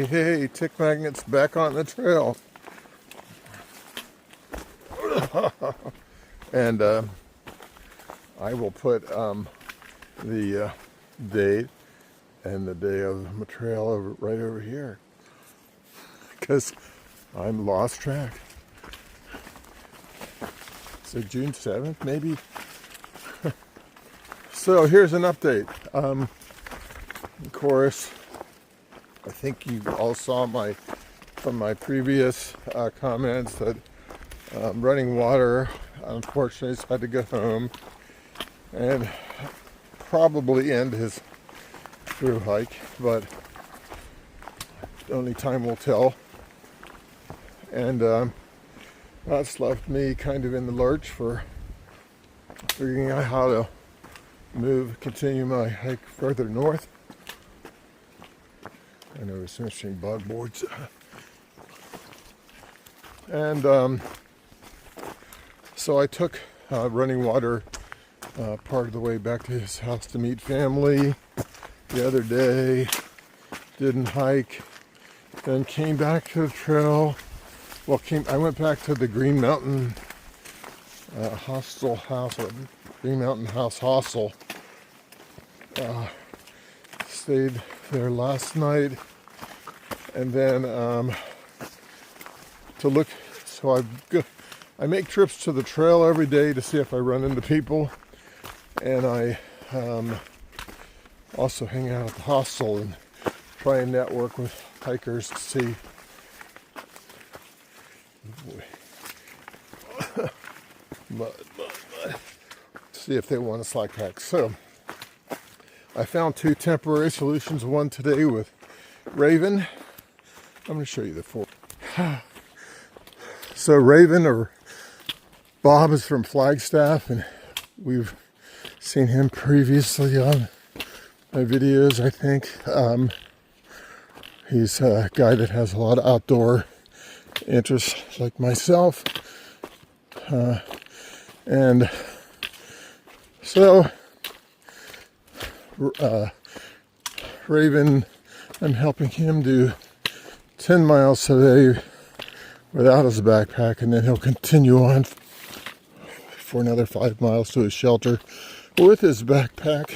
Hey, tick magnets back on the trail. And I will put the date and the day of the trail right over here, because I'm lost track. So June 7th, maybe? So here's an update. Of course, I think you all saw from my previous comments that running water, unfortunately, has had to go home and probably end his through hike, but only time will tell. And that's left me kind of in the lurch for figuring out how to continue my hike further north. I know there's some interesting bug boards. And so I took running water part of the way back to his house to meet family the other day. Didn't hike. Then came back to the trail. Well, I went back to the Green Mountain Hostel House, or Green Mountain House Hostel. Stayed there last night, and then so I make trips to the trail every day to see if I run into people, and I also hang out at the hostel and try and network with hikers to see see if they want to slack pack. So I found two temporary solutions. One today with Raven. I'm going to show you the four. So Raven, or Bob, is from Flagstaff, and we've seen him previously on my videos, I think. He's a guy that has a lot of outdoor interests like myself. And so Raven, I'm helping him do 10 miles today without his backpack, and then he'll continue on for another 5 miles to his shelter with his backpack.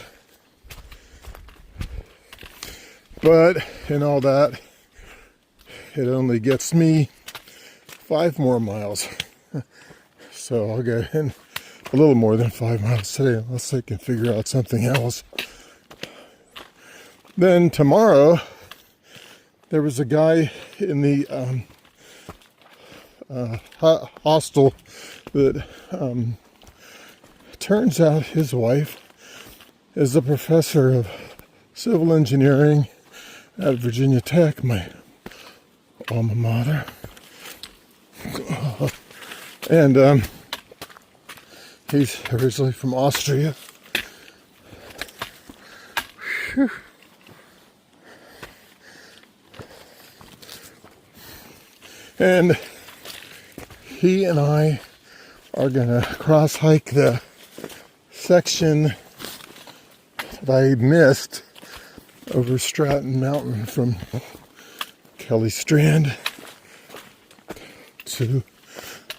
But in all that, it only gets me 5 more miles. So I'll get in a little more than 5 miles today, unless they can figure out something else. Then tomorrow, there was a guy in the hostel that turns out his wife is a professor of civil engineering at Virginia Tech, my alma mater. And he's originally from Austria. Whew. And he and I are gonna cross hike the section that I missed over Stratton Mountain from Kelly Strand to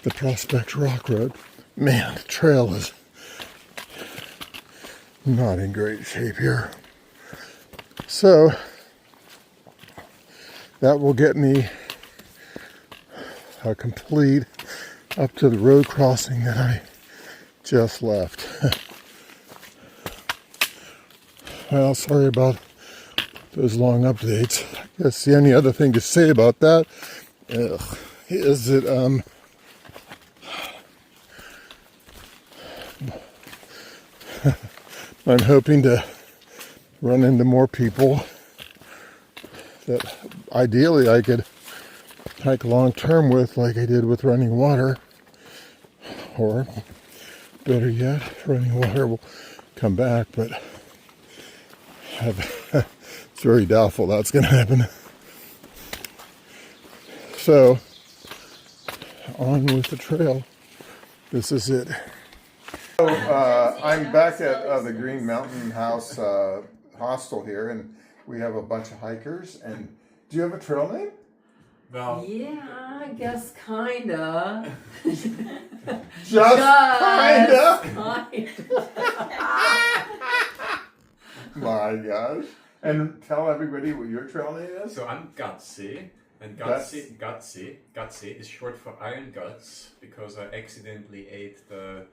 the Prospect Rock Road. Man, the trail is not in great shape here. So that will get me complete up to the road crossing that I just left. Well, sorry about those long updates. I guess the only other thing to say about that is that I'm hoping to run into more people that ideally I could hike long term with, like I did with running water. Or better yet, running water will come back, but it's very doubtful that's going to happen. So, on with the trail. This is it. So, I'm back at the Green Mountain House Hostel here, and we have a bunch of hikers. And Do you have a trail name? Well, yeah, I guess kinda. Just kinda. My gosh. And tell everybody what your trail name is. so I'm Gutsy, and Guts. Gutsy is short for iron guts because I accidentally ate the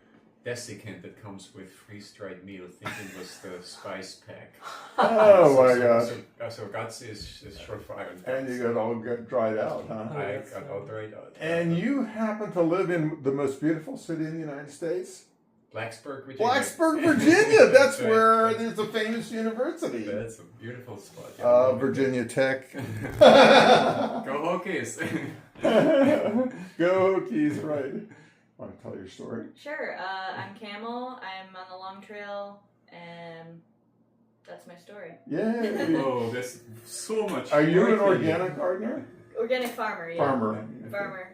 desiccant that comes with freeze-dried meal, thinking it was the spice pack. Oh my gosh. So Gutsy is short for iron guts. And you got all dried out, huh? I got all dried out. And you happen to live in the most beautiful city in the United States? Blacksburg, Virginia. Blacksburg, Virginia. That's right. where there's a famous university. That's a beautiful spot. Virginia Tech. Go Hokies! Go Hokies, right. Want to tell your story? Sure. I'm Camel. I'm on the long trail, and that's my story. Yay. Oh, there's so much. Are you an work here. organic gardener? Organic farmer, yeah. Farmer. Farmer.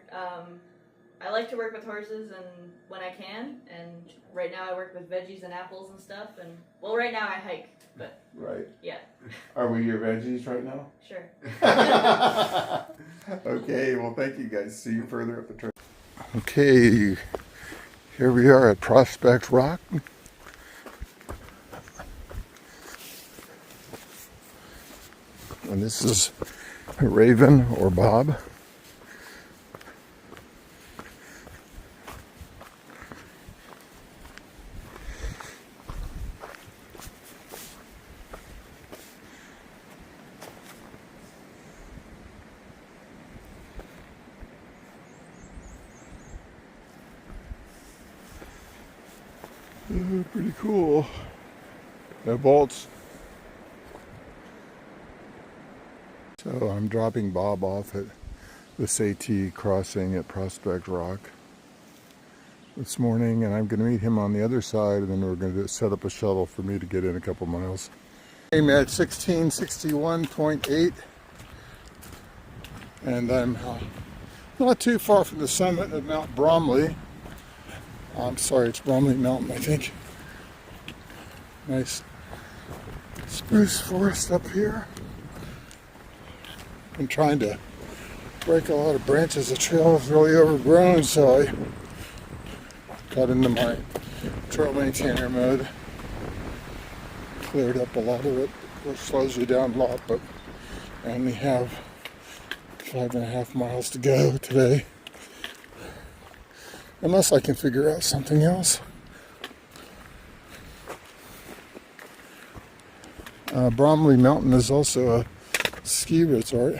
I like to work with horses and when I can, and right now I work with veggies and apples and stuff, and well, right now I hike, but Right. yeah. Are we your veggies right now? Sure. Okay, well thank you guys. See you further up the trail. Okay, here we are at Prospect Rock. And this is Raven or Bob. Pretty cool. No bolts. So I'm dropping Bob off at the SAT crossing at Prospect Rock this morning, and I'm going to meet him on the other side, and then we're going to set up a shuttle for me to get in a couple miles. I'm at 1661.8, and I'm not too far from the summit of Mount Bromley. I'm sorry, it's Bromley Mountain, I think. Nice spruce forest up here. I'm trying to break a lot of branches. The trail is really overgrown, so I got into my trail maintainer mode. Cleared up a lot of it, which slows you down a lot, but I only have 5.5 miles to go today. Unless I can figure out something else. Bromley Mountain is also a ski resort.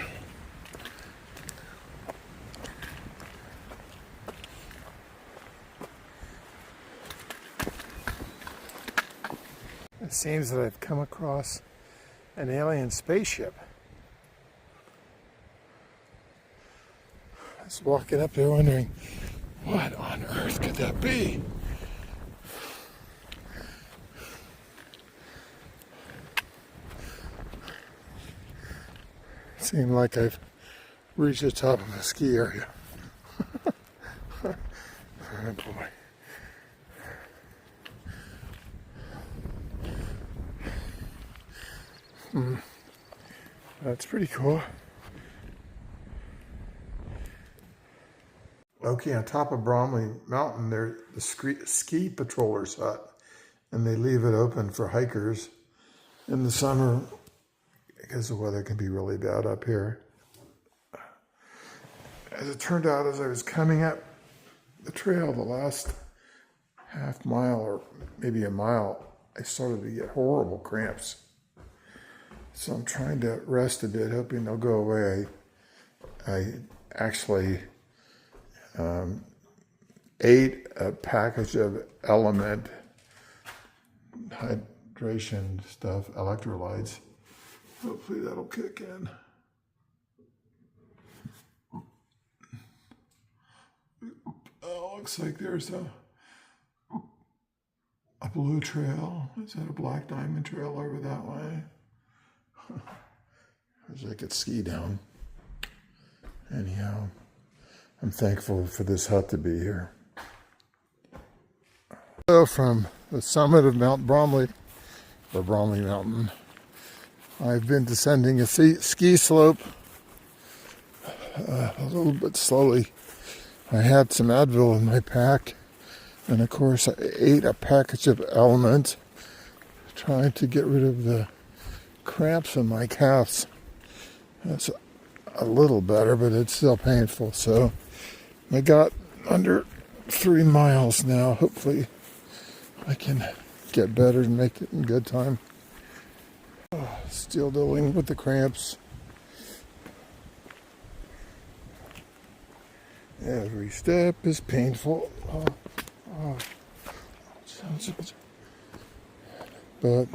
It seems that I've come across an alien spaceship. I was walking up there wondering, what on earth could that be? It seemed like I've reached the top of a ski area. Oh boy. That's pretty cool. Okay, on top of Bromley Mountain, there's the ski patroller's hut, and they leave it open for hikers in the summer because the weather can be really bad up here. As it turned out, as I was coming up the trail, the last half mile or maybe a mile, I started to get horrible cramps. So I'm trying to rest a bit, hoping they'll go away. I actually ate a package of Element hydration stuff, electrolytes. Hopefully that'll kick in. Oh, looks like there's a blue trail. Is that a black diamond trail over that way? Wish I could ski down. Anyhow, I'm thankful for this hut to be here. So from the summit of Mount Bromley, or Bromley Mountain, I've been descending a ski slope a little bit slowly. I had some Advil in my pack, and of course I ate a package of Element, trying to get rid of the cramps in my calves. That's a little better, but it's still painful. So I got under 3 miles now. Hopefully I can get better and make it in good time. Still dealing with the cramps. Every step is painful. But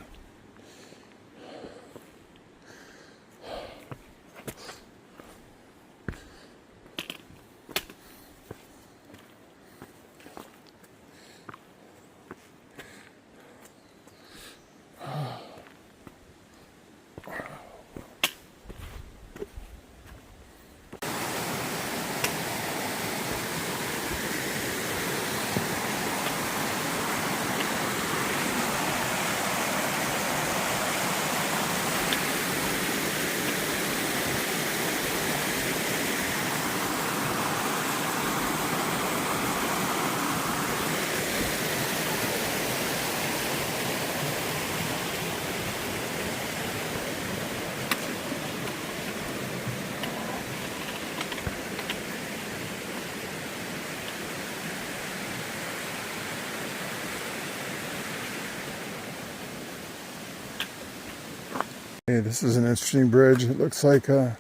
hey, this is an interesting bridge. It looks like a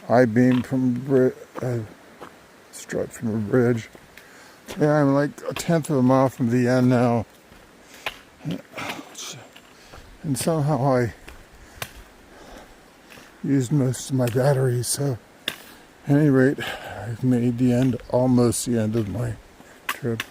I-beam from a strut from a bridge. Yeah, I'm like a 1/10 of a mile from the end now. And somehow I used most of my batteries, so at any rate, I've made the end, almost the end of my trip.